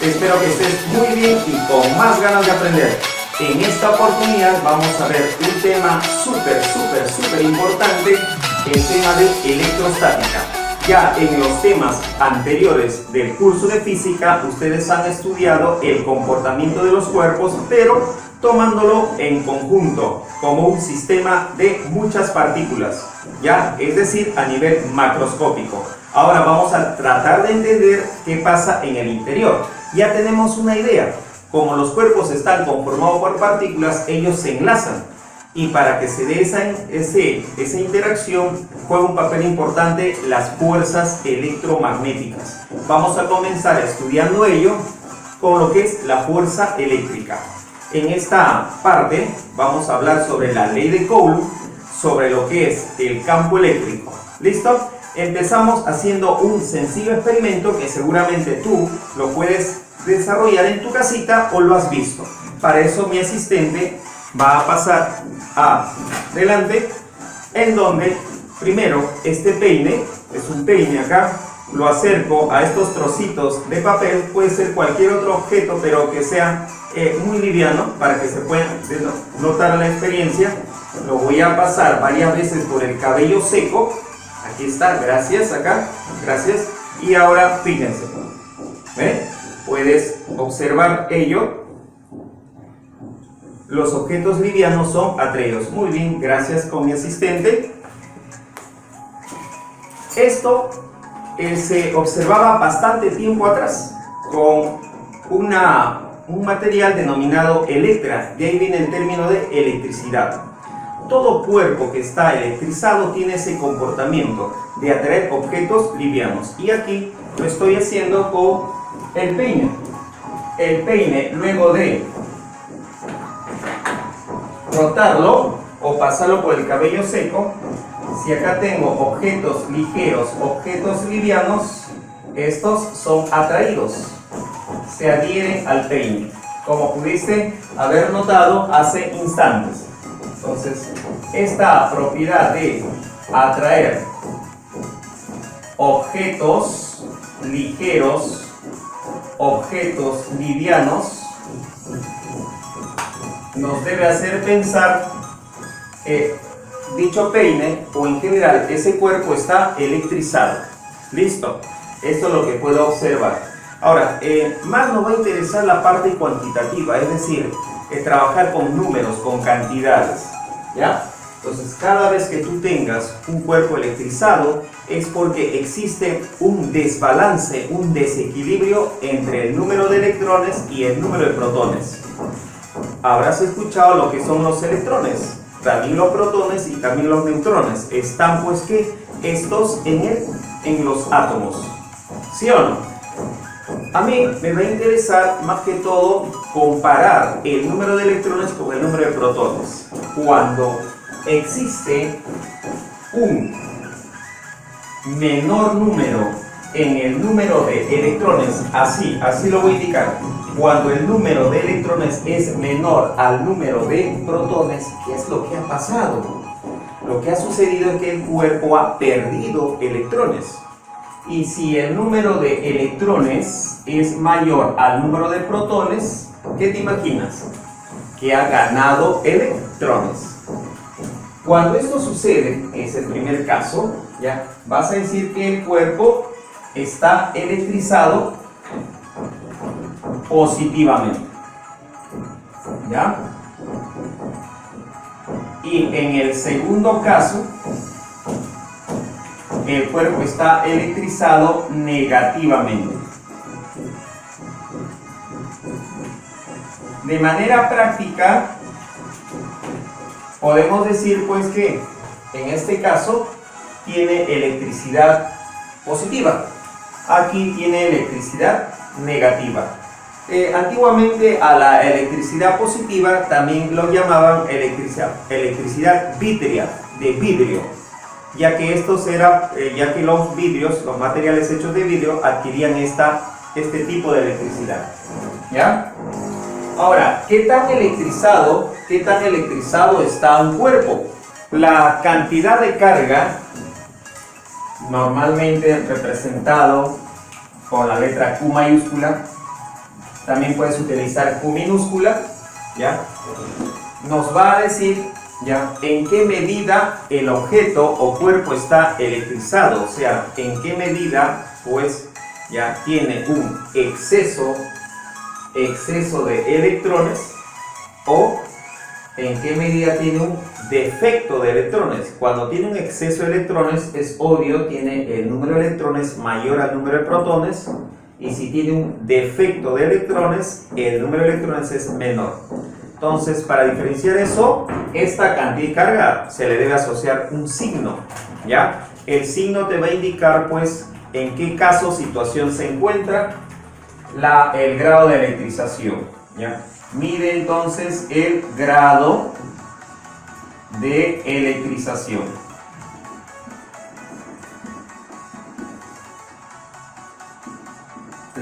Espero que estés muy bien y con más ganas de aprender. En esta oportunidad vamos a ver un tema súper importante, el tema de electrostática. Ya en los temas anteriores del curso de física, ustedes han estudiado el comportamiento de los cuerpos, pero tomándolo en conjunto, como un sistema de muchas partículas, ¿ya? Es decir, a nivel macroscópico. Ahora vamos a tratar de entender qué pasa en el interior. Ya tenemos una idea. Como los cuerpos están conformados por partículas, ellos se enlazan. Y para que se dé esa interacción, juega un papel importante las fuerzas electromagnéticas. Vamos a comenzar estudiando ello con lo que es la fuerza eléctrica. En esta parte vamos a hablar sobre la ley de Coulomb, sobre lo que es el campo eléctrico. ¿Listo? Empezamos haciendo un sencillo experimento que seguramente tú lo puedes desarrollar en tu casita o lo has visto. Para eso mi asistente va a pasar adelante, en donde primero este peine, es un peine acá, lo acerco a estos trocitos de papel, puede ser cualquier otro objeto, pero que sea muy liviano para que se pueda notar la experiencia. Lo voy a pasar varias veces por el cabello seco. Aquí está, gracias, acá, gracias. Y ahora fíjense, ¿ven? Puedes observar ello. Los objetos livianos son atraídos. Muy bien, gracias con mi asistente. Esto se observaba bastante tiempo atrás con un material denominado electra. De ahí viene el término de electricidad. Todo cuerpo que está electrizado tiene ese comportamiento de atraer objetos livianos. Y aquí lo estoy haciendo con el peine. El peine, luego de rotarlo o pasarlo por el cabello seco, si acá tengo objetos ligeros, objetos livianos, estos son atraídos, se adhieren al peine, como pudiste haber notado hace instantes. Entonces, esta propiedad de atraer objetos ligeros, objetos livianos, nos debe hacer pensar que dicho peine, o en general ese cuerpo, está electrizado. Listo, esto es lo que puedo observar. Ahora, más nos va a interesar la parte cuantitativa, es decir, trabajar con números, con cantidades, ¿ya? Entonces, cada vez que tú tengas un cuerpo electrizado, es porque existe un desbalance, un desequilibrio entre el número de electrones y el número de protones. Habrás escuchado lo que son los electrones, también los protones y también los neutrones. Están pues que estos en los átomos, ¿sí o no? A mí me va a interesar más que todo comparar el número de electrones con el número de protones. Cuando existe un menor número en el número de electrones, así lo voy a indicar. Cuando el número de electrones es menor al número de protones, ¿qué es lo que ha pasado? Lo que ha sucedido es que el cuerpo ha perdido electrones. Y si el número de electrones es mayor al número de protones, ¿qué te imaginas? Que ha ganado electrones. Cuando esto sucede, es el primer caso, ¿ya? Vas a decir que el cuerpo está electrizado positivamente, ¿ya? Y en el segundo caso, el cuerpo está electrizado negativamente. De manera práctica, podemos decir pues que en este caso tiene electricidad positiva. Aquí tiene electricidad negativa. Antiguamente a la electricidad positiva también lo llamaban electricidad vítrea, de vidrio, ya que los vidrios, los materiales hechos de vidrio, adquirían este tipo de electricidad, ¿ya? Ahora, ¿qué tan electrizado está un cuerpo? La cantidad de carga, normalmente representado con la letra Q mayúscula, también puedes utilizar Q minúscula, ¿ya? Nos va a decir, ¿ya?, en qué medida el objeto o cuerpo está electrizado, o sea, en qué medida, pues, ya tiene un exceso de electrones, o en qué medida tiene un defecto de electrones. Cuando tiene un exceso de electrones, es obvio, tiene el número de electrones mayor al número de protones, y si tiene un defecto de electrones, el número de electrones es menor. Entonces, para diferenciar eso, esta cantidad de carga se le debe asociar un signo, ¿ya? El signo te va a indicar, pues, en qué caso o situación se encuentra el grado de electrización, ¿ya? Mide entonces el grado de electrización.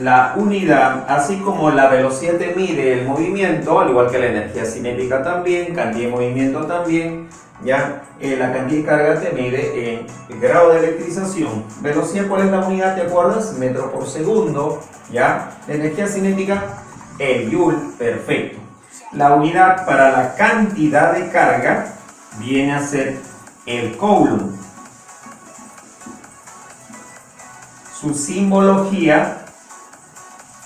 La unidad, así como la velocidad te mide el movimiento, al igual que la energía cinética también, cantidad de movimiento también, ¿ya? La cantidad de carga te mide en el grado de electrización. Velocidad, ¿cuál es la unidad? ¿Te acuerdas? Metro por segundo, ¿ya? La energía cinética, el joule, perfecto. La unidad para la cantidad de carga viene a ser el coulomb. Su simbología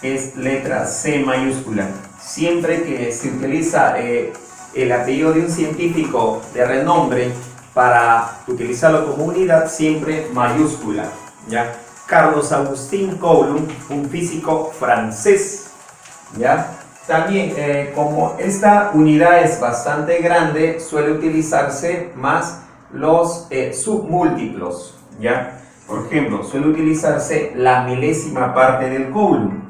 es letra C mayúscula. Siempre que se utiliza el apellido de un científico de renombre para utilizarlo como unidad, siempre mayúscula, ¿ya? Carlos Agustín Coulomb, un físico francés, ¿ya? También, como esta unidad es bastante grande, suele utilizarse más los submúltiplos, ¿ya? Por ejemplo, suele utilizarse la milésima parte del coulomb.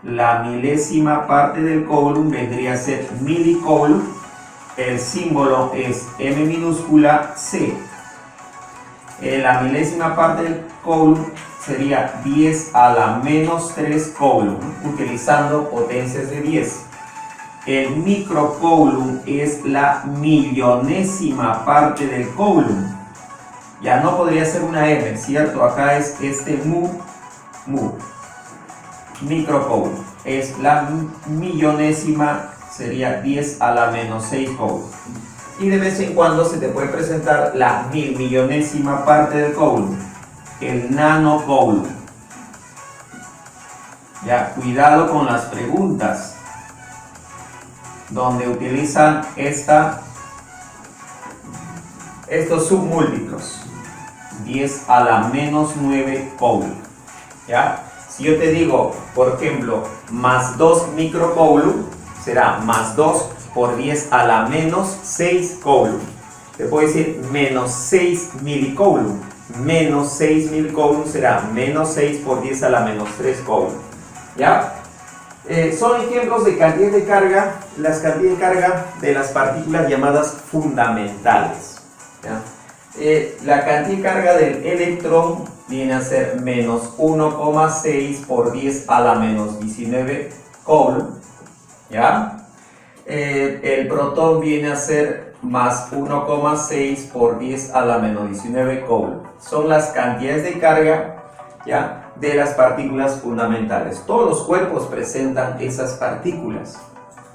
La milésima parte del coulomb vendría a ser milicoulomb. El símbolo es M minúscula C. La milésima parte del coulomb sería 10 a la menos 3 coulomb, utilizando potencias de 10. El microcoulomb es la millonésima parte del coulomb. Ya no podría ser una M, ¿cierto? Acá es este mu. Microcoulomb es la millonésima, sería 10 a la menos 6 coulomb. Y de vez en cuando se te puede presentar la millonésima parte del coulomb, el nanocoulomb. Ya, cuidado con las preguntas donde utilizan estos submúltiplos. 10 a la menos 9 coulomb. ¿Ya? Si yo te digo, por ejemplo, más 2 microcoulomb, será más 2 por 10 a la menos 6 coulomb. Te puedo decir menos 6 milicoulomb. Menos 6 milicoulomb será menos 6 por 10 a la menos 3 coulomb. ¿Ya? Son ejemplos de cantidad de carga, las cantidades de carga de las partículas llamadas fundamentales. ¿Ya? La cantidad de carga del electrón viene a ser menos 1,6 por 10 a la menos 19 coulomb. ¿Ya? El protón viene a ser más 1,6 por 10 a la menos 19 coulomb. Son las cantidades de carga, ¿ya?, de las partículas fundamentales. Todos los cuerpos presentan esas partículas.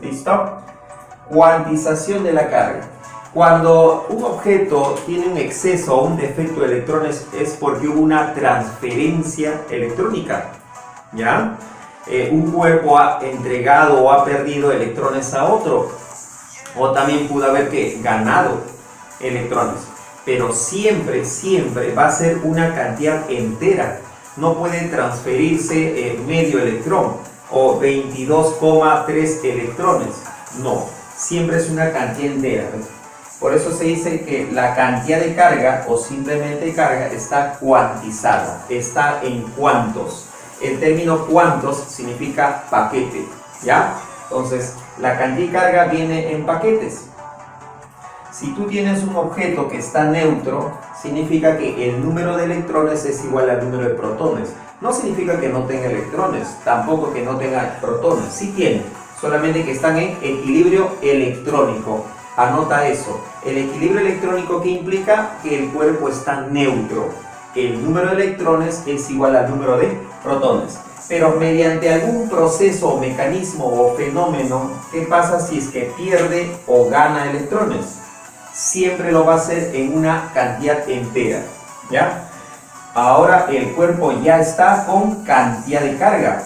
¿Listo? Cuantización de la carga. Cuando un objeto tiene un exceso o un defecto de electrones es porque hubo una transferencia electrónica, ¿ya? Un cuerpo ha entregado o ha perdido electrones a otro, o también pudo haber ganado electrones, pero siempre va a ser una cantidad entera. No puede transferirse medio electrón o 22,3 electrones, no, siempre es una cantidad entera. Por eso se dice que la cantidad de carga o simplemente carga está cuantizada, está en cuantos. El término cuantos significa paquete, ¿ya? Entonces, la cantidad de carga viene en paquetes. Si tú tienes un objeto que está neutro, significa que el número de electrones es igual al número de protones. No significa que no tenga electrones, tampoco que no tenga protones. Sí tiene, solamente que están en equilibrio electrónico. Anota eso. El equilibrio electrónico, que implica que el cuerpo está neutro. El número de electrones es igual al número de protones. Pero mediante algún proceso o mecanismo o fenómeno, ¿qué pasa si es que pierde o gana electrones? Siempre lo va a hacer en una cantidad entera, ¿ya? Ahora el cuerpo ya está con cantidad de carga,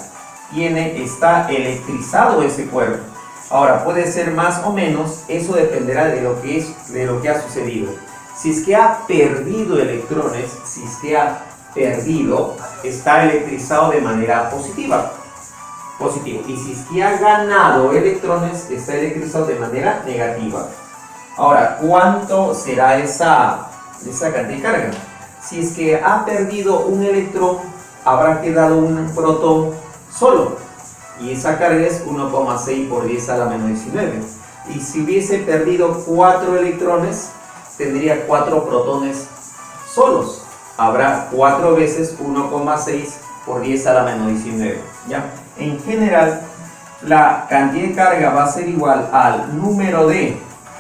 está electrizado ese cuerpo. Ahora puede ser más o menos, eso dependerá de lo que ha sucedido. Si es que ha perdido electrones, si es que ha perdido, está electrizado de manera positiva. Y si es que ha ganado electrones, está electrizado de manera negativa. Ahora, ¿cuánto será esa cantidad de carga? Si es que ha perdido un electrón, habrá quedado un protón solo. Y esa carga es 1,6 por 10 a la menos 19. Y si hubiese perdido 4 electrones, tendría 4 protones solos. Habrá 4 veces 1,6 por 10 a la menos 19. ¿Ya? En general, la cantidad de carga va a ser igual al número de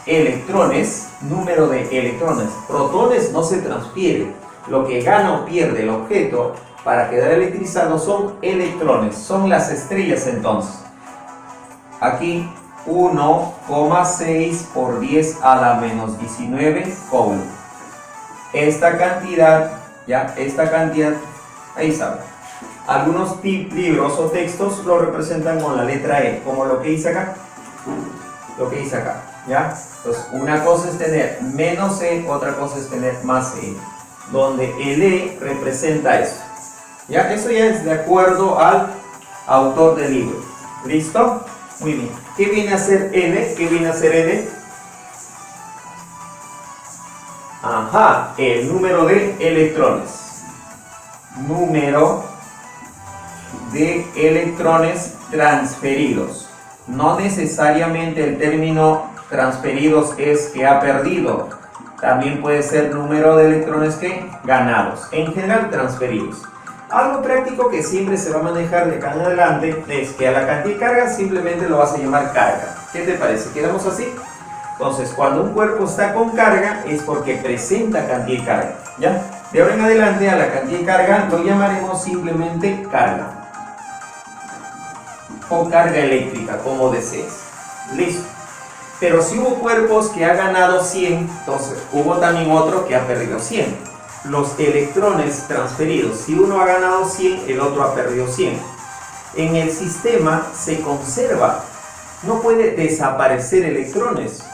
electrones. Protones no se transfieren. Lo que gana o pierde el objeto para quedar electrizado son electrones, son las estrellas entonces. Aquí 1,6 por 10 a la menos 19 coulomb. Esta cantidad, ahí saben. Algunos libros o textos lo representan con la letra E, como lo que dice acá. ¿Ya? Entonces, una cosa es tener menos E, otra cosa es tener más E, donde el E representa eso. ¿Ya? Eso ya es de acuerdo al autor del libro. ¿Listo? Muy bien. ¿Qué viene a ser N? Ajá, el número de electrones. Número de electrones transferidos. No necesariamente el término transferidos es que ha perdido. También puede ser número de electrones que ganados. En general, transferidos. Algo práctico que siempre se va a manejar de acá en adelante es que a la cantidad de carga simplemente lo vas a llamar carga. ¿Qué te parece? ¿Quedamos así? Entonces, cuando un cuerpo está con carga es porque presenta cantidad de carga. ¿Ya? De ahora en adelante a la cantidad de carga lo llamaremos simplemente carga. O carga eléctrica, como desees. Listo. Pero si hubo cuerpos que ha ganado 100, entonces hubo también otro que ha perdido 100. Los electrones transferidos, si uno ha ganado 100, el otro ha perdido 100. En el sistema se conserva, no puede desaparecer electrones.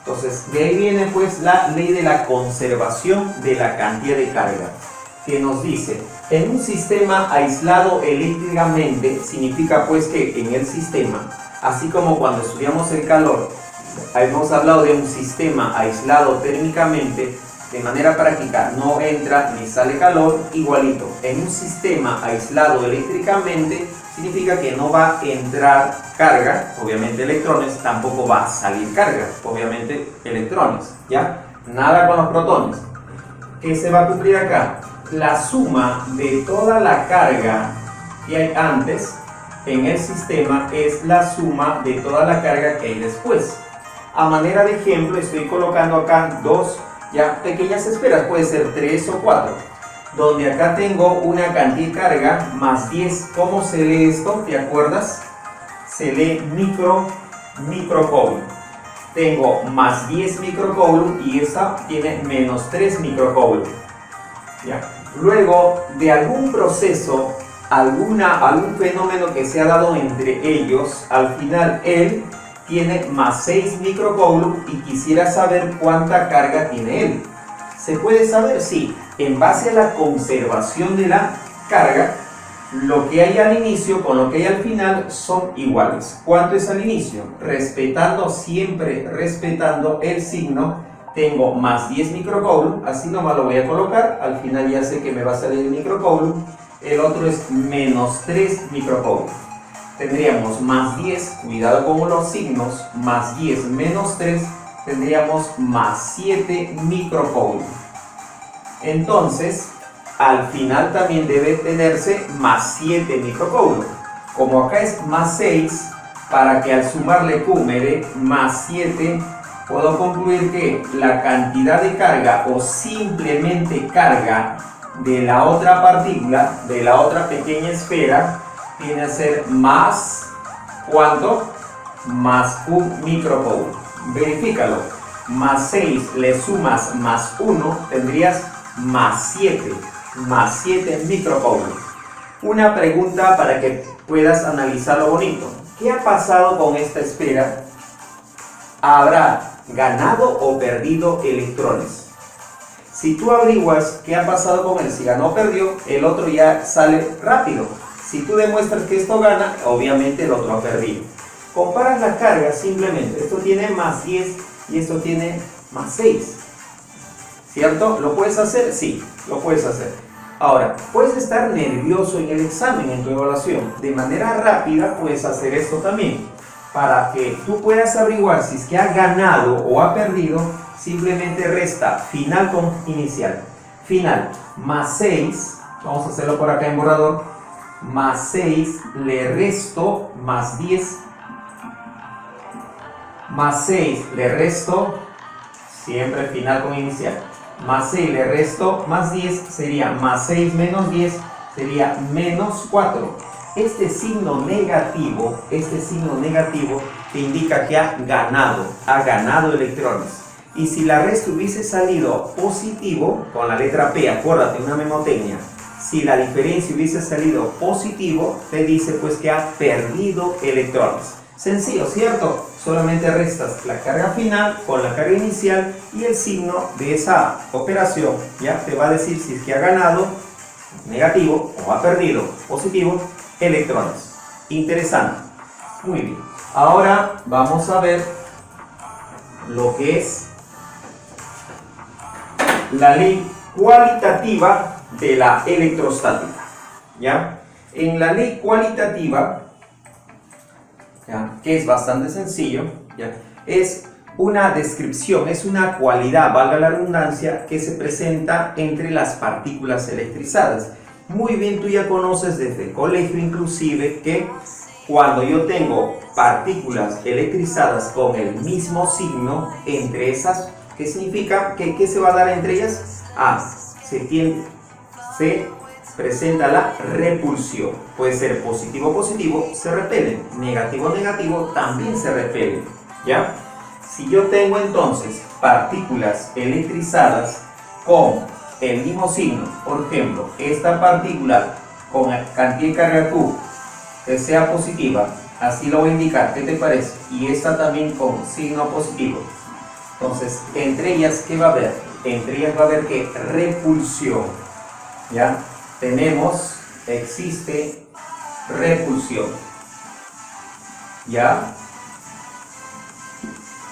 Entonces, de ahí viene pues la ley de la conservación de la cantidad de carga, que nos dice, en un sistema aislado eléctricamente, significa pues que en el sistema, así como cuando estudiamos el calor, hemos hablado de un sistema aislado térmicamente, de manera práctica no entra ni sale calor, igualito. En un sistema aislado eléctricamente significa que no va a entrar carga, obviamente electrones, tampoco va a salir carga, obviamente electrones, ¿ya? Nada con los protones. ¿Qué se va a cumplir acá? La suma de toda la carga que hay antes en el sistema es la suma de toda la carga que hay después. A manera de ejemplo, estoy colocando acá dos pequeñas esferas, puede ser 3 o 4, donde acá tengo una cantidad de carga más 10. ¿Cómo se lee esto? ¿Te acuerdas? Se lee microcoulomb. Tengo más 10 microcoulomb y esa tiene menos 3 microcoulomb. ¿Ya? Luego de algún proceso, algún fenómeno que se ha dado entre ellos, al final él tiene más 6 microcoulomb y quisiera saber cuánta carga tiene él. ¿Se puede saber? Sí. En base a la conservación de la carga, lo que hay al inicio con lo que hay al final son iguales. ¿Cuánto es al inicio? Siempre respetando el signo, tengo más 10 microcoulomb, así nomás lo voy a colocar, al final ya sé que me va a salir el microcoulomb, el otro es menos 3 microcoulomb. Tendríamos más 10, cuidado con los signos, más 10 menos 3, tendríamos más 7 microcoulomb. Entonces, al final también debe tenerse más 7 microcoulomb. Como acá es más 6, para que al sumarle Q me dé más 7, puedo concluir que la cantidad de carga o simplemente carga de la otra partícula, de la otra pequeña esfera, viene a ser más, ¿cuánto? Más 1 microjoule. Verifícalo. Más 6 le sumas más 1, tendrías más 7. Más 7 microjoule. Una pregunta para que puedas analizarlo bonito. ¿Qué ha pasado con esta esfera? ¿Habrá ganado o perdido electrones? Si tú averiguas qué ha pasado con él, si ganó o perdió, el otro ya sale rápido. Si tú demuestras que esto gana, obviamente el otro ha perdido. Comparas la carga simplemente. Esto tiene más 10 y esto tiene más 6. ¿Cierto? ¿Lo puedes hacer? Sí, lo puedes hacer. Ahora, puedes estar nervioso en el examen, en tu evaluación. De manera rápida puedes hacer esto también. Para que tú puedas averiguar si es que ha ganado o ha perdido, simplemente resta final con inicial. Final más 6, vamos a hacerlo por acá en borrador, más 6 le resto más 10. Más 6 le resto, siempre final con inicial, más 6 le resto más 10 sería más 6 menos 10 sería menos 4. Este signo negativo te indica que ha ganado electrones. Y si la respuesta hubiese salido positivo, con la letra P, acuérdate, una memotecnia, si la diferencia hubiese salido positivo, te dice pues que ha perdido electrones. Sencillo, ¿cierto? Solamente restas la carga final con la carga inicial y el signo de esa operación ya te va a decir si es que ha ganado negativo o ha perdido positivo electrones. Interesante. Muy bien. Ahora vamos a ver lo que es la ley cualitativa de la electrostática. ¿Ya? En la ley cualitativa, ¿ya?, que es bastante sencillo, ¿ya?, es una descripción, es una cualidad, valga la redundancia, que se presenta entre las partículas electrizadas. Muy bien, tú ya conoces desde el colegio inclusive que cuando yo tengo partículas electrizadas con el mismo signo entre esas, ¿qué significa? ¿Qué se va a dar entre ellas? Se presenta la repulsión. Puede ser positivo positivo, se repelen. Negativo negativo, también se repelen. ¿Ya? Si yo tengo entonces partículas electrizadas con el mismo signo, por ejemplo, esta partícula con cantidad de carga Q que sea positiva, así lo voy a indicar, ¿qué te parece? Y esta también con signo positivo. Entonces, entre ellas, ¿qué va a haber? Entre ellas va a haber que repulsión. ¿Ya? Existe repulsión. ¿Ya?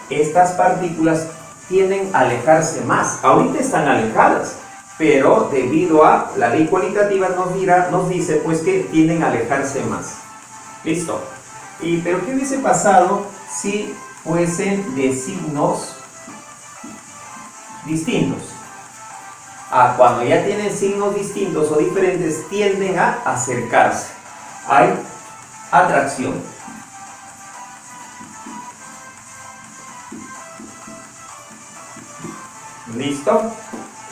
Estas partículas tienden a alejarse más. Ahorita están alejadas, pero debido a la ley cualitativa nos dice pues que tienden a alejarse más. ¿Listo? Pero ¿qué hubiese pasado si fuesen de signos distintos? Cuando ya tienen signos distintos o diferentes, tienden a acercarse. Hay atracción. ¿Listo?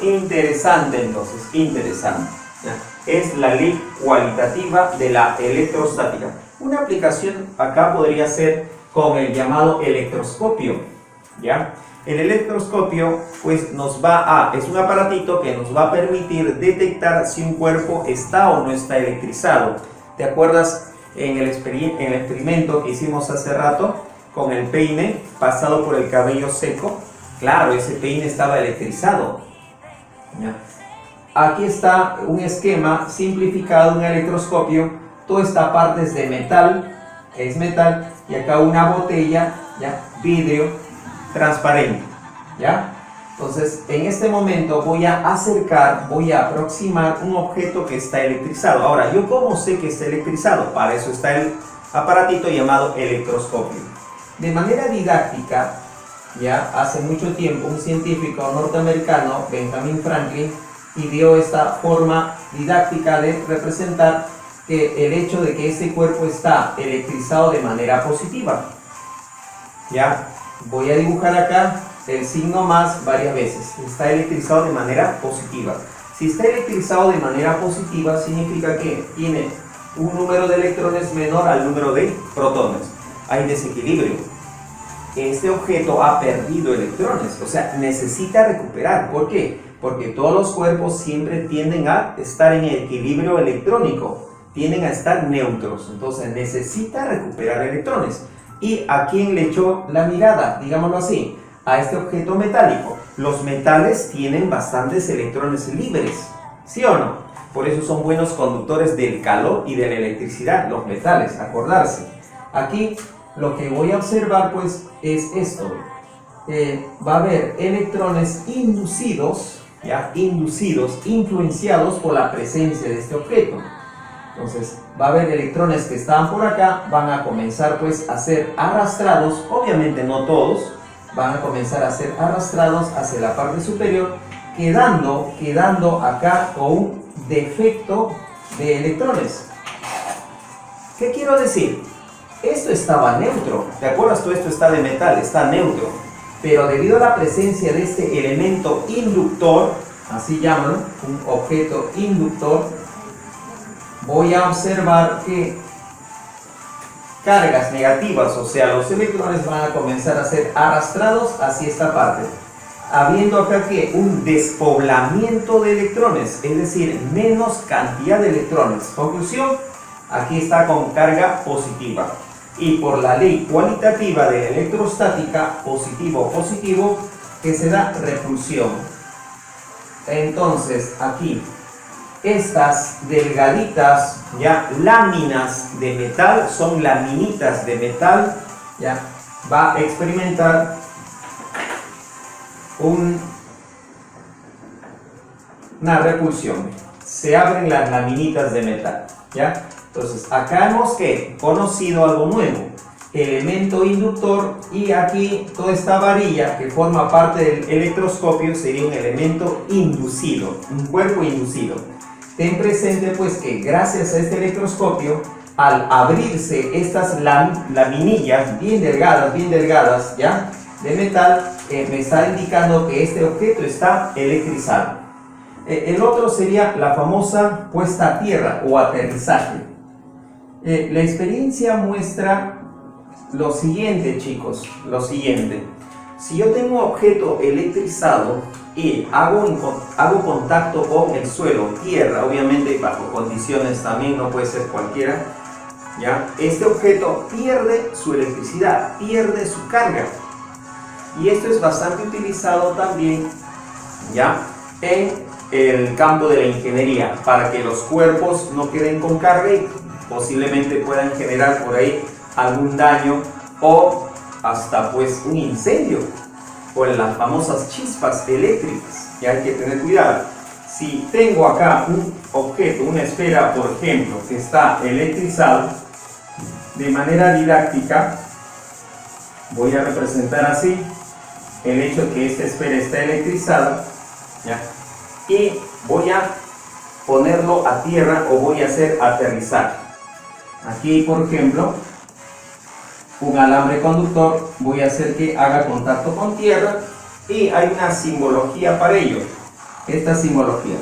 Interesante entonces, interesante. ¿Ya? Es la ley cualitativa de la electrostática. Una aplicación acá podría ser con el llamado electroscopio. ¿Ya? El electroscopio pues es un aparatito que nos va a permitir detectar si un cuerpo está o no está electrizado. ¿Te acuerdas en el experimento que hicimos hace rato con el peine pasado por el cabello seco? Claro, ese peine estaba electrizado. ¿Ya? Aquí está un esquema simplificado, un electroscopio. Toda esta parte es de metal, y acá una botella, ¿ya?, vidrio transparente. ¿Ya? Entonces, en este momento voy a aproximar un objeto que está electrizado. Ahora, ¿yo cómo sé que está electrizado? Para eso está el aparatito llamado electroscopio. De manera didáctica, ya hace mucho tiempo un científico norteamericano, Benjamin Franklin, ideó esta forma didáctica de representar que el hecho de que este cuerpo está electrizado de manera positiva. Ya, voy a dibujar acá el signo más varias veces. Está electrizado de manera positiva. Si está electrizado de manera positiva, significa que tiene un número de electrones menor al número de protones. Hay desequilibrio. Este objeto ha perdido electrones, o sea, necesita recuperar. ¿Por qué? Porque todos los cuerpos siempre tienden a estar en equilibrio electrónico, tienden a estar neutros, entonces necesita recuperar electrones. ¿Y a quién le echó la mirada? Digámoslo así, a este objeto metálico. Los metales tienen bastantes electrones libres, ¿sí o no? Por eso son buenos conductores del calor y de la electricidad, los metales, acordarse. Aquí lo que voy a observar pues es esto. Va a haber electrones inducidos, ¿ya? Influenciados por la presencia de este objeto. Entonces va a haber electrones que estaban por acá, van a comenzar pues a ser arrastrados, obviamente no todos, van a comenzar a ser arrastrados hacia la parte superior, quedando acá con un defecto de electrones. ¿Qué quiero decir? Esto estaba neutro, ¿te acuerdas? Todo esto está de metal, está neutro, pero debido a la presencia de este elemento inductor, así llaman, un objeto inductor, voy a observar que cargas negativas, o sea, los electrones van a comenzar a ser arrastrados hacia esta parte, habiendo acá que un despoblamiento de electrones, es decir, menos cantidad de electrones. Conclusión, aquí está con carga positiva. Y por la ley cualitativa de la electrostática, positivo, que se da repulsión. Entonces, aquí, estas delgaditas, ya, láminas de metal, son laminitas de metal, ya, va a experimentar una repulsión. Se abren las laminitas de metal, ya. Entonces, acá hemos conocido algo nuevo, elemento inductor, y aquí toda esta varilla que forma parte del electroscopio sería un elemento inducido, un cuerpo inducido. Ten presente pues que gracias a este electroscopio, al abrirse estas laminillas bien delgadas, ¿ya?, de metal, me está indicando que este objeto está electrizado. El otro sería la famosa puesta a tierra o aterrizaje. La experiencia muestra lo siguiente, chicos, lo siguiente. Si yo tengo un objeto electrizado y hago contacto con el suelo, tierra, obviamente bajo condiciones también, no puede ser cualquiera, ¿ya? Este objeto pierde su electricidad, pierde su carga. Y esto es bastante utilizado también, ¿ya?, en el campo de la ingeniería, para que los cuerpos no queden con carga y posiblemente puedan generar por ahí algún daño o hasta pues un incendio o las famosas chispas eléctricas. Y hay que tener cuidado. Si tengo acá un objeto, una esfera por ejemplo, que está electrizado, de manera didáctica voy a representar así el hecho de que esta esfera está electrizada, ¿ya?, y voy a ponerlo a tierra o voy a hacer aterrizar. Aquí, por ejemplo, un alambre conductor, voy a hacer que haga contacto con tierra y hay una simbología para ello. Esta simbología,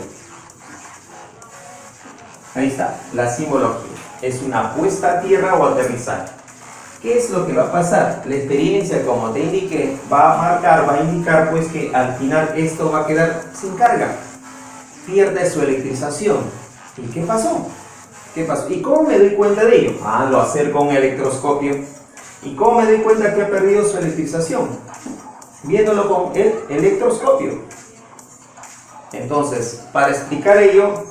ahí está, la simbología, es una puesta a tierra o aterrizaje. ¿Qué es lo que va a pasar? La experiencia, como te indiqué, va a indicar pues que al final esto va a quedar sin carga, pierde su electrización. ¿Y qué pasó? ¿Qué pasó? ¿Y cómo me doy cuenta de ello? Lo acerco a un electroscopio. ¿Y cómo me doy cuenta que ha perdido su electrización? Viéndolo con el electroscopio. Entonces, para explicar ello,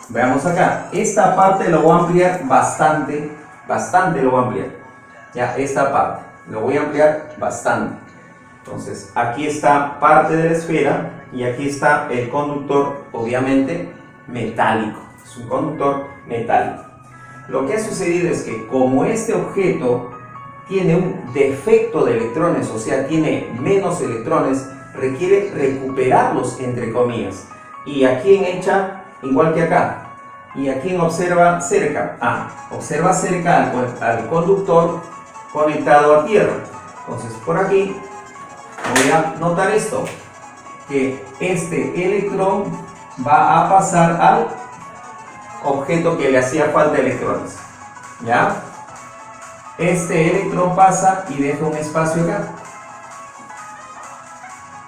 veamos acá. Esta parte lo voy a ampliar bastante lo voy a ampliar. Ya, esta parte lo voy a ampliar bastante. Entonces, aquí está parte de la esfera y aquí está el conductor, obviamente metálico. Es un conductor metálico. Lo que ha sucedido es que como este objeto tiene un defecto de electrones, o sea, tiene menos electrones, requiere recuperarlos, entre comillas. ¿Y a quién echa? Igual que acá. ¿Y a quién observa cerca? Observa cerca al conductor conectado a tierra. Entonces, por aquí voy a notar esto, que este electrón va a pasar al objeto que le hacía falta electrones. ¿Ya? Este electrón pasa y deja un espacio acá.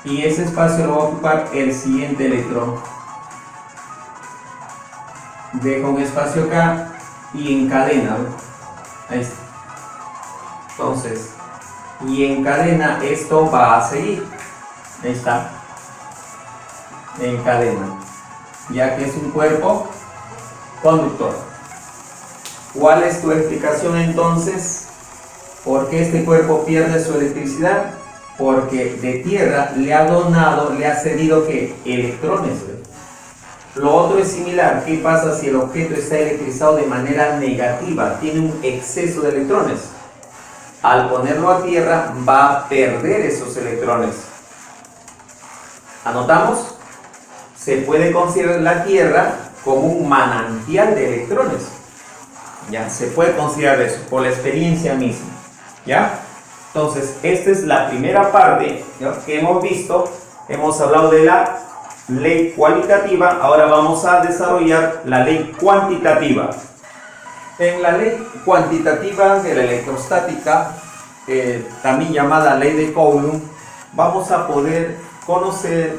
Y ese espacio lo va a ocupar el siguiente electrón. Deja un espacio acá y encadena. Ahí está. Entonces, y encadena, esto va a seguir. Ahí está. Encadena. Ya que es un cuerpo conductor. ¿Cuál es tu explicación entonces? ¿Por qué este cuerpo pierde su electricidad? Porque de tierra le ha donado, le ha cedido ¿qué? Electrones. Lo otro es similar. ¿Qué pasa si el objeto está electrizado de manera negativa? Tiene un exceso de electrones. Al ponerlo a tierra va a perder esos electrones. ¿Anotamos? Se puede considerar la tierra como un manantial de electrones. Ya, se puede considerar eso por la experiencia misma. ¿Ya? Entonces, esta es la primera parte, ¿ya?, que hemos visto. Hemos hablado de la ley cualitativa. Ahora vamos a desarrollar la ley cuantitativa. En la ley cuantitativa de la electrostática, también llamada ley de Coulomb, vamos a poder conocer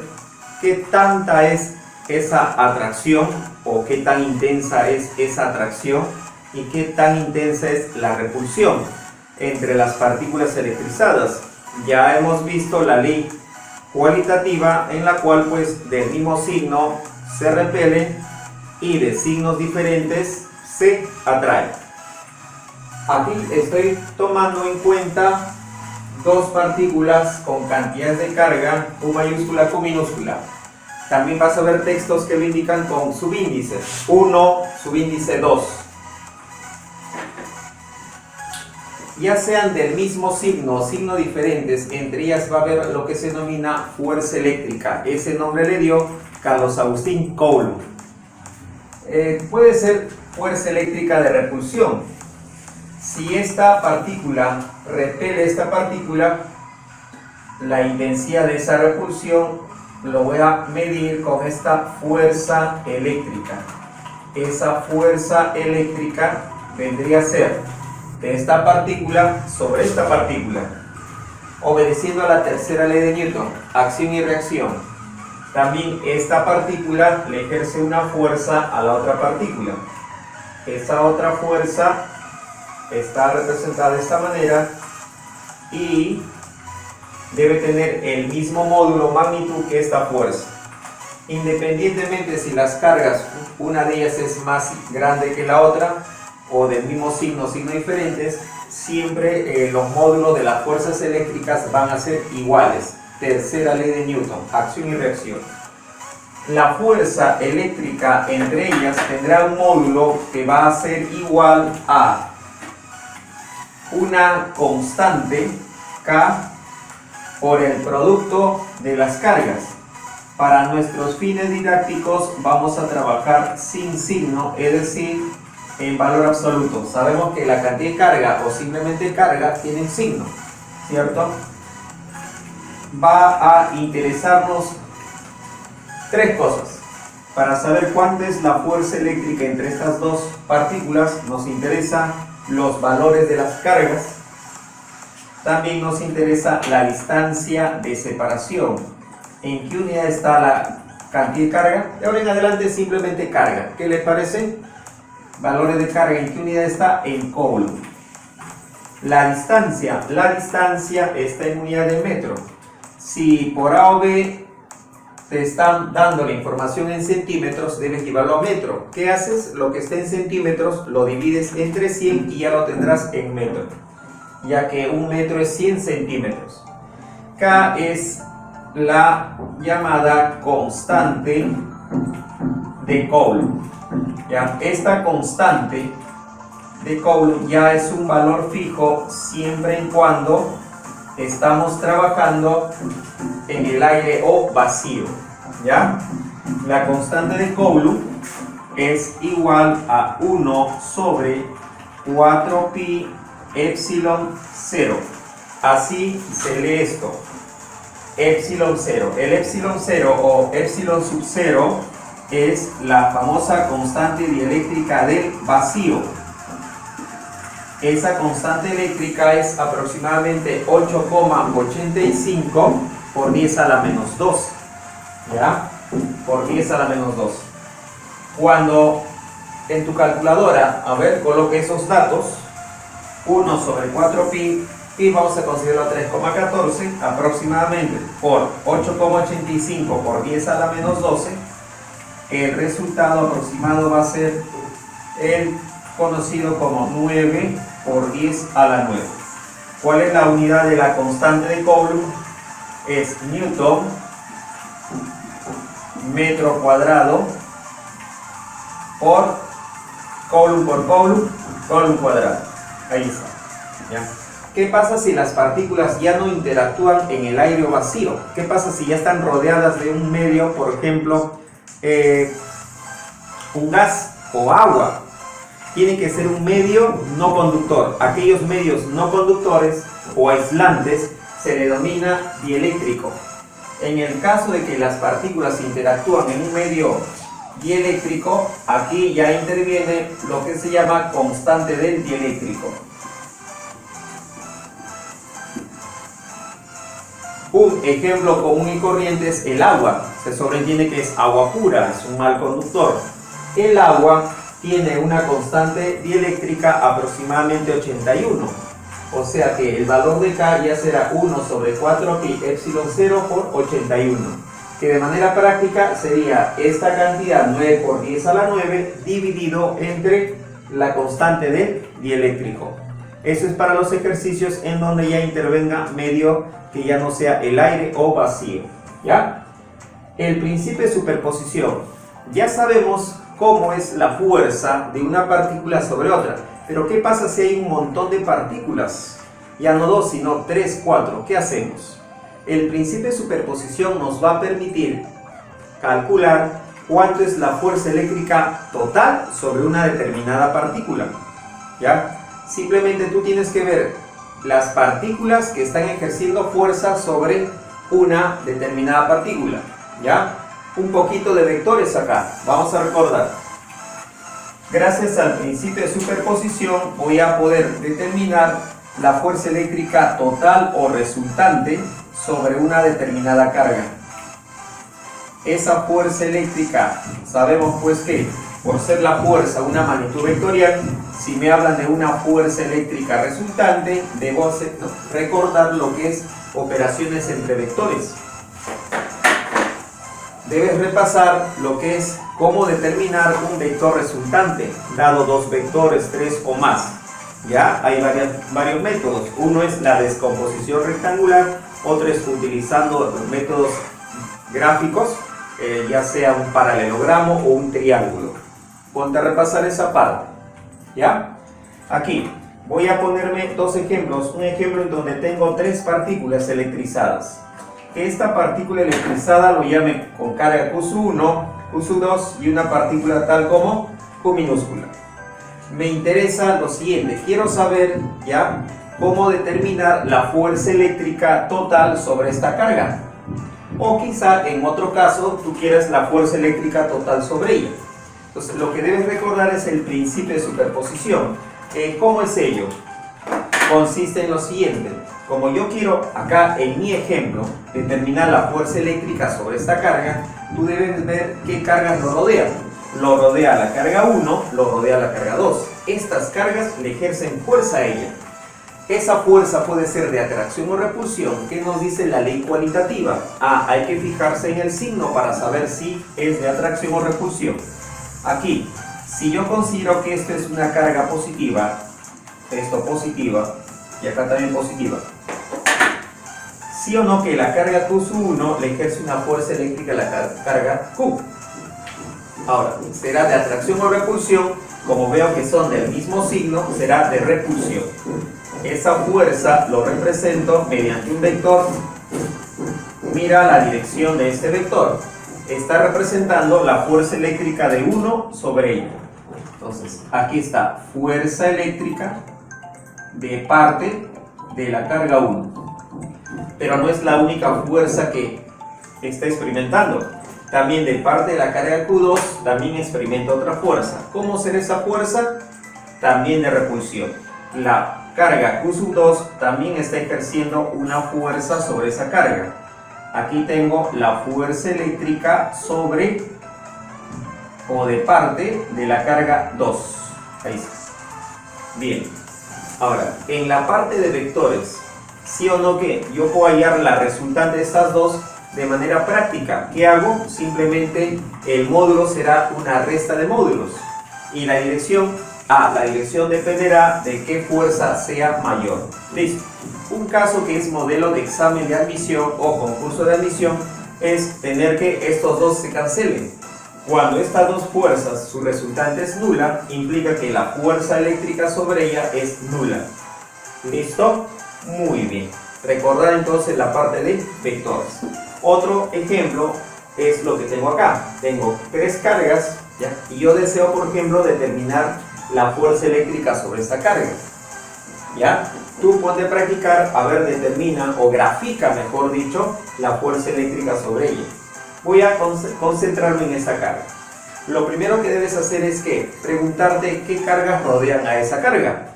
qué tanta es esa atracción o qué tan intensa es esa atracción y qué tan intensa es la repulsión entre las partículas electrizadas. Ya hemos visto la ley cualitativa, en la cual pues del mismo signo se repelen y de signos diferentes se atraen. Aquí estoy tomando en cuenta dos partículas con cantidades de carga, Q mayúscula, Q minúscula. También vas a ver textos que lo indican con subíndices 1, subíndice 2. Ya sean del mismo signo o signo diferentes, entre ellas va a haber lo que se denomina fuerza eléctrica. Ese nombre le dio Carlos Agustín Coulomb. Puede ser fuerza eléctrica de repulsión. Si esta partícula repele esta partícula, la intensidad de esa repulsión lo voy a medir con esta fuerza eléctrica. Esa fuerza eléctrica vendría a ser de esta partícula sobre esta partícula, obedeciendo a la tercera ley de Newton, acción y reacción. También esta partícula le ejerce una fuerza a la otra partícula. Esa otra fuerza está representada de esta manera y debe tener el mismo módulo magnitud que esta fuerza. Independientemente si las cargas, una de ellas es más grande que la otra, o del mismo signo diferentes, siempre los módulos de las fuerzas eléctricas van a ser iguales. Tercera ley de Newton, acción y reacción. La fuerza eléctrica entre ellas tendrá un módulo que va a ser igual a una constante K por el producto de las cargas. Para nuestros fines didácticos vamos a trabajar sin signo, es decir, en valor absoluto. Sabemos que la cantidad de carga o simplemente carga tienen signo, ¿cierto? Va a interesarnos tres cosas. Para saber cuánta es la fuerza eléctrica entre estas dos partículas, nos interesan los valores de las cargas. También nos interesa la distancia de separación. ¿En qué unidad está la cantidad de carga? De ahora en adelante simplemente carga. ¿Qué les parece? Valores de carga, ¿en qué unidad está? En Coulomb. La distancia está en unidad de metro. Si por A o B te están dando la información en centímetros, debes llevarlo a metro. ¿Qué haces? Lo que esté en centímetros lo divides entre 100 y ya lo tendrás en metro, ya que un metro es 100 centímetros. K es la llamada constante de Coulomb. Ya, esta constante de Coulomb ya es un valor fijo siempre en cuando estamos trabajando en el aire o vacío. ¿Ya? La constante de Coulomb es igual a 1 sobre 4pi epsilon 0. Así se lee esto. Epsilon 0. El epsilon 0 o epsilon sub 0 es la famosa constante dieléctrica del vacío. Esa constante eléctrica es aproximadamente 8,85 por 10 a la menos 2. ¿Ya? Por 10 a la menos 2. Cuando en tu calculadora, a ver, coloque esos datos, 1 sobre 4pi, y vamos a considerarlo 3,14 aproximadamente por 8,85 por 10 a la menos 12, el resultado aproximado va a ser el conocido como 9 por 10 a la 9. ¿Cuál es la unidad de la constante de Coulomb? Es Newton metro cuadrado por Coulomb cuadrado. Ahí está. ¿Ya? ¿Qué pasa si las partículas ya no interactúan en el aire vacío? ¿Qué pasa si ya están rodeadas de un medio, por ejemplo, un gas o agua? Tiene que ser un medio no conductor. Aquellos medios no conductores o aislantes se le denomina dieléctrico. En el caso de que las partículas interactúan en un medio dieléctrico, aquí ya interviene lo que se llama constante del dieléctrico. Un ejemplo común y corriente es el agua. Se sobreentiende que es agua pura, es un mal conductor. El agua tiene una constante dieléctrica aproximadamente 81. O sea que el valor de K ya será 1 sobre 4pi epsilon 0 por 81. Que de manera práctica sería esta cantidad 9 por 10 a la 9 dividido entre la constante del dieléctrico. Eso es para los ejercicios en donde ya intervenga medio que ya no sea el aire o vacío. ¿Ya? El principio de superposición. Ya sabemos cómo es la fuerza de una partícula sobre otra. Pero ¿qué pasa si hay un montón de partículas? Ya no 2, sino 3, 4. ¿Qué hacemos? El principio de superposición nos va a permitir calcular cuánto es la fuerza eléctrica total sobre una determinada partícula. ¿Ya? Simplemente tú tienes que ver las partículas que están ejerciendo fuerza sobre una determinada partícula. ¿Ya? Un poquito de vectores acá. Vamos a recordar. Gracias al principio de superposición voy a poder determinar la fuerza eléctrica total o resultante sobre una determinada carga. Esa fuerza eléctrica, sabemos pues que por ser la fuerza una magnitud vectorial, si me hablan de una fuerza eléctrica resultante, debo recordar lo que es operaciones entre vectores. Debes repasar lo que es cómo determinar un vector resultante, dado dos vectores, 3 o más. Ya hay varios métodos. Uno es la descomposición rectangular, otro es utilizando métodos gráficos, ya sea un paralelogramo o un triángulo. Ponte a repasar esa parte. ¿Ya? Aquí voy a ponerme dos ejemplos. Un ejemplo en donde tengo 3 partículas electrizadas. Que esta partícula electrizada lo llame con carga Q1, Q2 y una partícula tal como Q minúscula. Me interesa lo siguiente, quiero saber ya cómo determinar la fuerza eléctrica total sobre esta carga. O quizá en otro caso tú quieras la fuerza eléctrica total sobre ella. Entonces lo que debes recordar es el principio de superposición. ¿Cómo es ello? Consiste en lo siguiente. Como yo quiero acá en mi ejemplo determinar la fuerza eléctrica sobre esta carga, tú debes ver qué cargas lo rodean. Lo rodea la carga 1, lo rodea la carga 2. Estas cargas le ejercen fuerza a ella. Esa fuerza puede ser de atracción o repulsión. ¿Qué nos dice la ley cualitativa? Hay que fijarse en el signo para saber si es de atracción o repulsión. Aquí, si yo considero que esto es una carga positiva, esto positiva, y acá también positiva, sí o no que la carga Q1 le ejerce una fuerza eléctrica a la carga Q. Ahora, será de atracción o repulsión, como veo que son del mismo signo, será de repulsión. Esa fuerza lo represento mediante un vector. Mira la dirección de este vector. Está representando la fuerza eléctrica de 1 sobre ella. Entonces, aquí está fuerza eléctrica de parte de la carga 1. Pero no es la única fuerza que está experimentando. también de parte de la carga Q2 también experimenta otra fuerza. ¿Cómo será esa fuerza? También de repulsión. La carga Q2 también está ejerciendo una fuerza sobre esa carga. Aquí tengo la fuerza eléctrica sobre o de parte de la carga 2. Ahí está. Bien. Ahora, en la parte de vectores, ¿sí o no que yo puedo hallar la resultante de estas dos de manera práctica? ¿Qué hago? Simplemente el módulo será una resta de módulos. Y la dirección, la dirección dependerá de qué fuerza sea mayor. Listo. Un caso que es modelo de examen de admisión o concurso de admisión es tener que estos dos se cancelen. Cuando estas dos fuerzas, su resultante es nula, implica que la fuerza eléctrica sobre ella es nula. ¿Listo? Muy bien. Recordar entonces la parte de vectores. Otro ejemplo es lo que tengo acá. Tengo tres cargas, ¿ya? Y yo deseo, por ejemplo, determinar la fuerza eléctrica sobre esta carga. ¿Ya? Tú ponte a practicar, a ver, determina o grafica, mejor dicho, la fuerza eléctrica sobre ella. Voy a concentrarme en esta carga. Lo primero que debes hacer es que preguntarte qué cargas rodean a esa carga.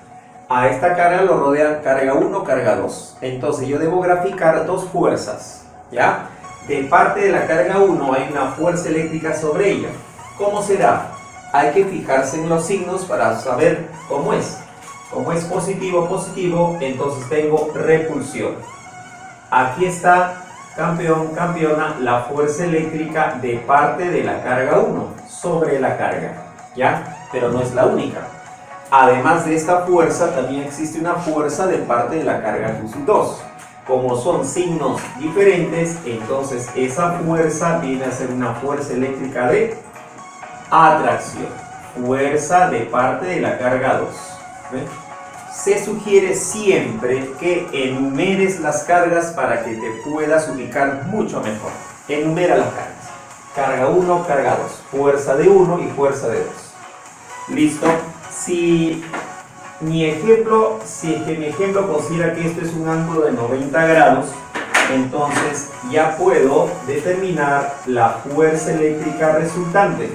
A esta carga lo rodean carga 1, carga 2. Entonces yo debo graficar dos fuerzas, ¿ya? De parte de la carga 1 hay una fuerza eléctrica sobre ella. ¿Cómo será? Hay que fijarse en los signos para saber cómo es. Como es positivo, positivo, entonces tengo repulsión. Aquí está, campeón, campeona, la fuerza eléctrica de parte de la carga 1 sobre la carga, ¿ya? Pero no es la única. Además de esta fuerza, también existe una fuerza de parte de la carga Q2. Como son signos diferentes, entonces esa fuerza viene a ser una fuerza eléctrica de atracción. Fuerza de parte de la carga 2. ¿Ven? Se sugiere siempre que enumeres las cargas para que te puedas ubicar mucho mejor. Enumera las cargas. Carga 1, carga 2. Fuerza de 1 y fuerza de 2. ¿Listo? Si mi ejemplo considera que esto es un ángulo de 90 grados, entonces ya puedo determinar la fuerza eléctrica resultante.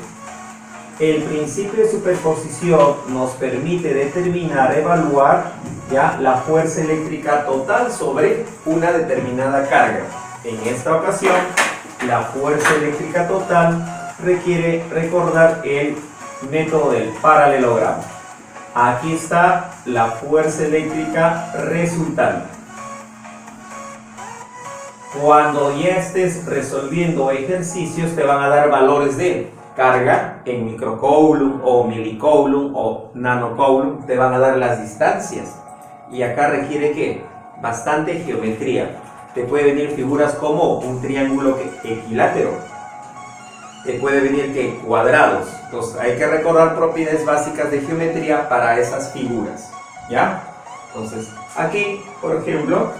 El principio de superposición nos permite evaluar ya la fuerza eléctrica total sobre una determinada carga. En esta ocasión, la fuerza eléctrica total requiere recordar el método del paralelogramo. Aquí está la fuerza eléctrica resultante. Cuando ya estés resolviendo ejercicios, te van a dar valores de carga en microcoulomb o milicoulomb o nanocoulomb, te van a dar las distancias. Y acá requiere ¿qué? Bastante geometría. Te puede venir figuras como un triángulo equilátero. Te puede venir ¿qué? Cuadrados. Entonces hay que recordar propiedades básicas de geometría para esas figuras. ¿Ya? Entonces aquí, por ejemplo,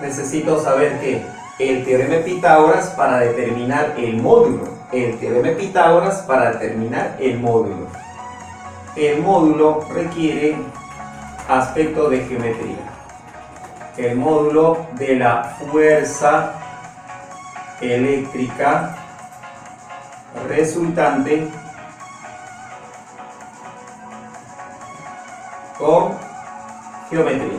necesito saber que el teorema de Pitágoras para determinar el módulo. El teorema de Pitágoras para determinar el módulo. El módulo requiere aspecto de geometría. El módulo de la fuerza eléctrica resultante con geometría.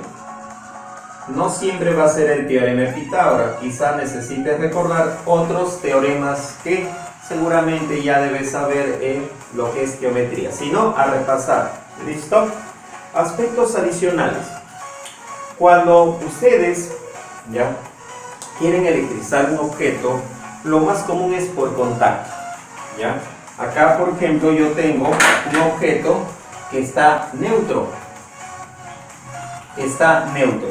No siempre va a ser el teorema de Pitágoras, quizás necesites recordar otros teoremas que seguramente ya debes saber en lo que es geometría, si no, a repasar. ¿Listo? Aspectos adicionales. Cuando ustedes ya quieren electrizar un objeto, lo más común es por contacto. ¿Ya? Acá, por ejemplo, yo tengo un objeto que está neutro. Está neutro.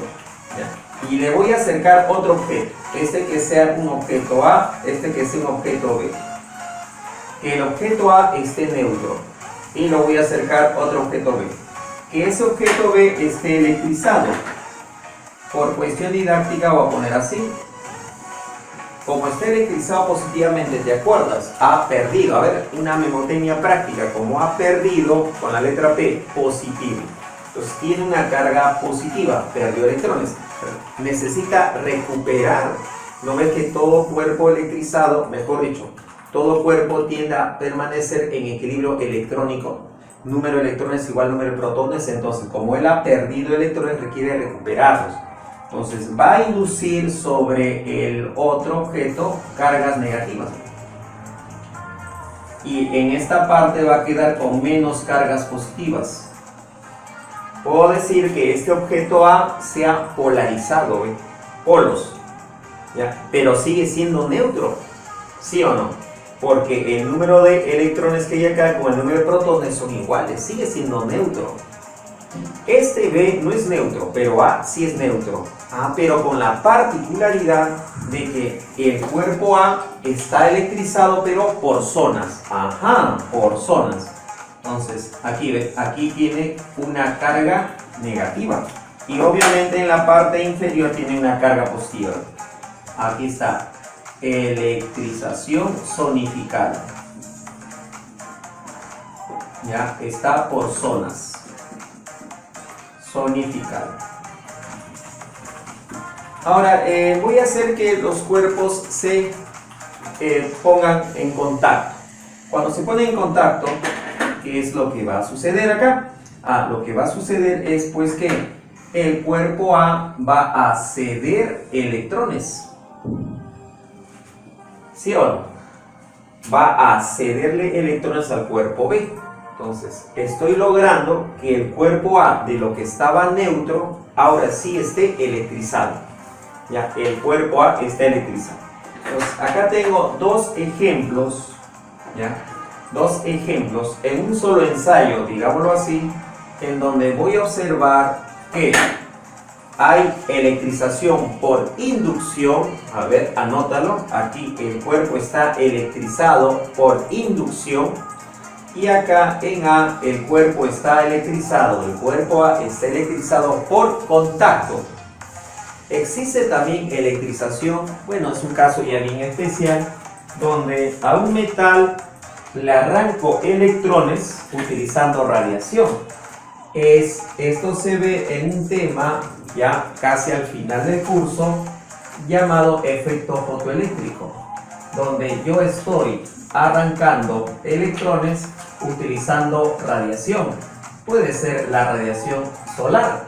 ¿Ya? Y le voy a acercar otro objeto. Este que sea un objeto A, este que sea un objeto B. Que el objeto A esté neutro. Y lo voy a acercar otro objeto B. Que ese objeto B esté electrizado. Por cuestión didáctica voy a poner así. Como está electrizado positivamente, ¿te acuerdas? Ha perdido. A ver, una mnemotecnia práctica. Como ha perdido con la letra P, positivo. Entonces tiene una carga positiva, perdió electrones. Necesita recuperar ¿No ves que todo cuerpo electrizado, mejor dicho, todo cuerpo tiende a permanecer en equilibrio electrónico? Número de electrones igual número de protones, entonces como él ha perdido electrones requiere recuperarlos. Entonces va a inducir sobre el otro objeto cargas negativas. Y en esta parte va a quedar con menos cargas positivas. Puedo decir que este objeto A se ha polarizado, polos, ¿ya? Pero sigue siendo neutro, ¿sí o no? Porque el número de electrones que hay acá con el número de protones son iguales, sigue siendo neutro. Este B no es neutro, pero A sí es neutro. Pero con la particularidad de que el cuerpo A está electrizado, pero por zonas. Por zonas. Entonces, aquí tiene una carga negativa. Y obviamente en la parte inferior tiene una carga positiva. Aquí está. Electrización zonificada. Ya está por zonas. Zonificada. Ahora voy a hacer que los cuerpos se pongan en contacto. Cuando se ponen en contacto, ¿qué es lo que va a suceder acá? Lo que va a suceder es pues que el cuerpo A va a ceder electrones. ¿Sí o no? Va a cederle electrones al cuerpo B. Entonces, estoy logrando que el cuerpo A, de lo que estaba neutro, ahora sí esté electrizado. Ya, el cuerpo A está electrizado. Entonces, acá tengo dos ejemplos, ¿ya? Dos ejemplos en un solo ensayo, digámoslo así, en donde voy a observar que hay electrización por inducción. A ver, anótalo. Aquí el cuerpo está electrizado por inducción. Y acá en A el cuerpo está electrizado. El cuerpo A está electrizado por contacto. Existe también electrización, bueno, es un caso ya bien especial, donde a un metal le arranco electrones utilizando radiación. Esto se ve en un tema ya casi al final del curso llamado efecto fotoeléctrico, donde yo estoy arrancando electrones utilizando radiación. Puede ser la radiación solar,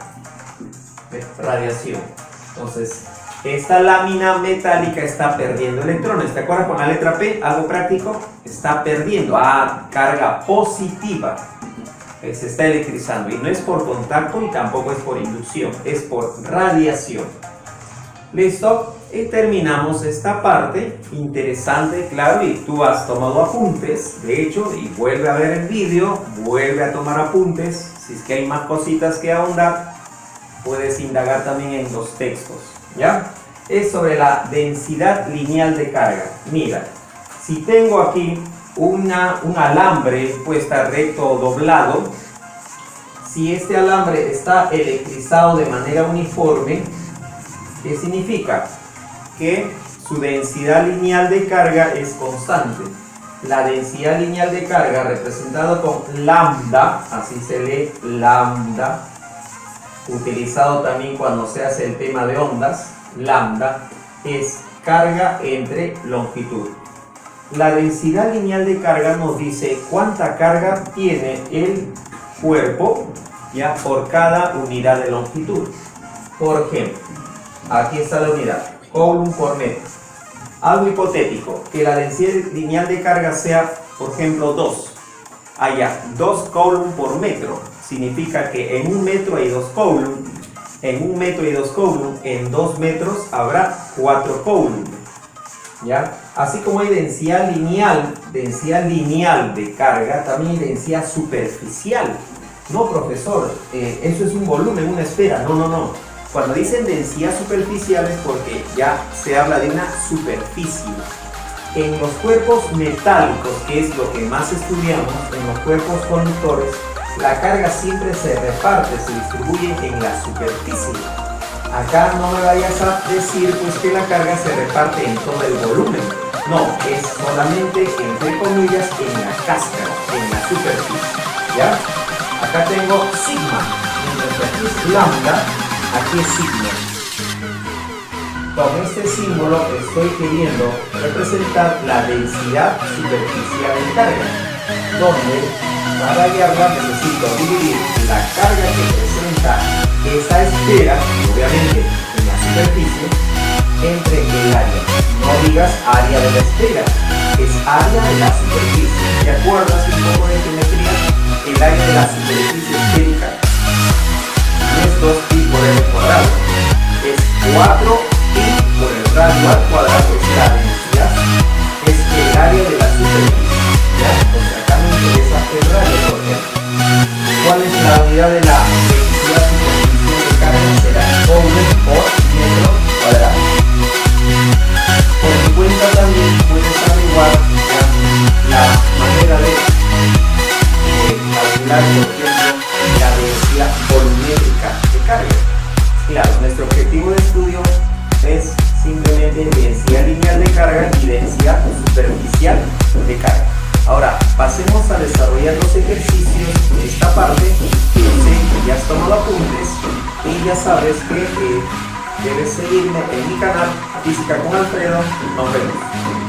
radiación. Entonces, esta lámina metálica está perdiendo electrones. ¿Te acuerdas con la letra P? Algo práctico. Está perdiendo carga positiva. Se está electrizando. Y no es por contacto y tampoco es por inducción. Es por radiación. ¿Listo? Y terminamos esta parte. Interesante, claro. Y tú has tomado apuntes. De hecho, y vuelve a ver el vídeo. Vuelve a tomar apuntes. Si es que hay más cositas que ahondar, puedes indagar también en los textos, ¿ya? Es sobre la densidad lineal de carga. Mira, si tengo aquí un alambre puesta recto o doblado, si este alambre está electrizado de manera uniforme, ¿qué significa? Que su densidad lineal de carga es constante. La densidad lineal de carga representada con lambda, así se lee lambda, utilizado también cuando se hace el tema de ondas, lambda, es carga entre longitud. La densidad lineal de carga nos dice cuánta carga tiene el cuerpo ya por cada unidad de longitud. Por ejemplo, aquí está la unidad, coulomb por metro. Algo hipotético, que la densidad lineal de carga sea, por ejemplo, 2. 2 coulomb por metro. Significa que en 1 metro hay 2 coulomb, en 1 metro hay 2 coulomb, en 2 metros habrá 4 coulomb. ¿Ya? Así como hay densidad lineal de carga, también hay densidad superficial. No, profesor, eso es un volumen, una esfera. No. Cuando dicen densidad superficial es porque ya se habla de una superficie. En los cuerpos metálicos, que es lo que más estudiamos, en los cuerpos conductores, la carga siempre se reparte, se distribuye en la superficie. Acá no me vayas a decir pues que la carga se reparte en todo el volumen. No, es solamente, entre comillas, en la cáscara, en la superficie. ¿Ya? Acá tengo sigma, mientras que aquí es lambda, aquí es sigma. Con este símbolo estoy queriendo representar la densidad superficial de carga, donde para hallarla necesito dividir la carga que presenta esa esfera, obviamente en la superficie, entre el área. No digas área de la esfera, es área de la superficie. ¿Te acuerdas un poco de geometría? El área de la superficie esférica no es 2pi por r cuadrado, es 4pi por el radio al cuadrado, es la densidad, es el área de la superficie. ¿Ya? O sea, acá me interesa el radio, por ejemplo. ¿Cuál es la unidad de la densidad superficial de carga? Será coulomb por metro cuadrado. Por tu cuenta también puedes averiguar la manera de calcular, por ejemplo, la densidad volumétrica de carga. Claro, nuestro objetivo de estudio es simplemente densidad lineal de carga y densidad superficial de carga. Ahora, pasemos a desarrollar los ejercicios de esta parte. Yo sé que ya has tomado apuntes y ya sabes que debes seguirme en mi canal Física con Alfredo. Nos vemos.